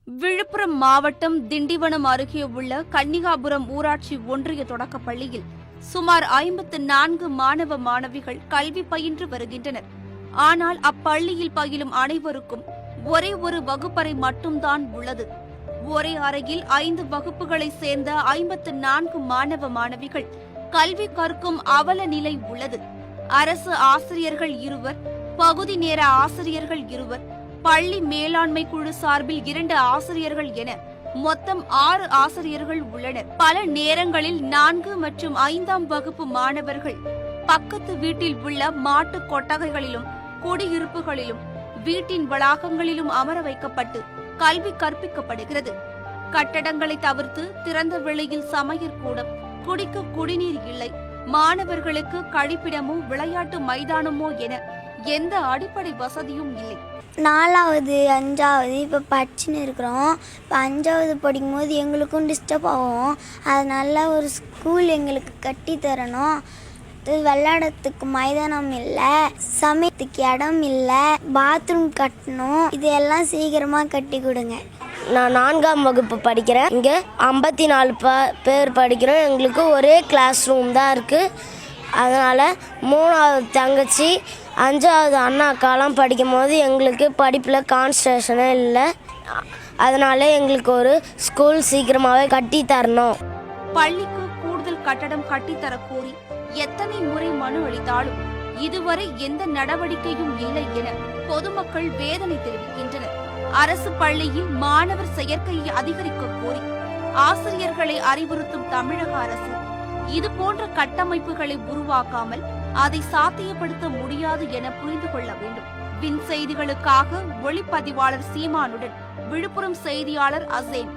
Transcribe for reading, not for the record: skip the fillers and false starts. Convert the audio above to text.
விழுப்புரம் மாவட்டம் திண்டிவனம் அருகே உள்ள கன்னிகாபுரம் ஊராட்சி ஒன்றிய தொடக்கப் பள்ளியில் சுமார் 54 மாணவ மாணவிகள் கல்வி பயின்று வருகின்றனர். ஆனால் அப்பள்ளியில் பயிலும் அனைவருக்கும் ஒரே ஒரு வகுப்பறை மட்டும்தான் உள்ளது. ஒரே அறையில் 5 வகுப்புகளை சேர்ந்த 54 மாணவ மாணவிகள் கல்வி கற்கும் அவல நிலை உள்ளது. அரசு ஆசிரியர்கள் 2, பகுதி நேர ஆசிரியர்கள் 2, பள்ளி மேலாண்மை குழு சார்பில் 2 ஆசிரியர்கள் என மொத்தம் 6 ஆசிரியர்கள் உள்ளனர். பல நேரங்களில் 4 மற்றும் 5ஆம் வகுப்பு மாணவர்கள் பக்கத்து வீட்டில் உள்ள மாட்டு கொட்டகைகளிலும் குடியிருப்புகளிலும் வீட்டின் வளாகங்களிலும் அமர வைக்கப்பட்டு கல்வி கற்பிக்கப்படுகிறது. கட்டடங்களை தவிர்த்து திறந்த வெளியில் சமையற்கூடம், குடிக்க குடிநீர் இல்லை, மாணவர்களுக்கு கழிப்பிடமோ விளையாட்டு மைதானமோ என எந்த அடிப்படை வசதியும் இல்லை. 4வது 5வது இப்போ படிச்சுன்னு இருக்கிறோம். இப்போ 5வது படிக்கும்போது எங்களுக்கும் டிஸ்டர்ப் ஆகும். அதனால ஒரு ஸ்கூல் எங்களுக்கு கட்டி தரணும். விளையாடுறதுக்கு மைதானம் இல்லை, சமையத்துக்கு இடம் இல்லை, பாத்ரூம் கட்டணும். இதெல்லாம் சீக்கிரமாக கட்டி கொடுங்க. நான் 4ஆம் வகுப்பு படிக்கிறேன். இங்கே 54 பேர் படிக்கிறோம். எங்களுக்கு ஒரே கிளாஸ் ரூம் தான் இருக்குது. அதனால் 3வது தங்கச்சி 5வது அண்ணா அக்காலாம் படிக்கும் போது எங்களுக்கு படிப்பில் கான்சன்ட்ரேஷனே இல்லை. அதனால் எங்களுக்கு ஒரு ஸ்கூல் சீக்கிரமாகவே கட்டி தரணும். பள்ளிக்கு கூடுதல் கட்டடம் கட்டித்தர கோரி எத்தனை முறை மனு அளித்தாலும் இதுவரை எந்த நடவடிக்கையும் இல்லை என பொதுமக்கள் வேதனை தெரிவிக்கின்றனர். அரசு பள்ளியில் மாணவர் சேர்க்கையை அதிகரிக்க கோரி ஆசிரியர்களை அறிவுறுத்தும் தமிழக அரசு இதுபோன்ற கட்டமைப்புகளை உருவாக்காமல் அதை சாத்தியப்படுத்த முடியாது என புரிந்து கொள்ள வேண்டும். வின் செய்திகளுக்காக ஒளிப்பதிவாளர் சீமானுடன் விழுப்புரம் செய்தியாளர் அசேன்.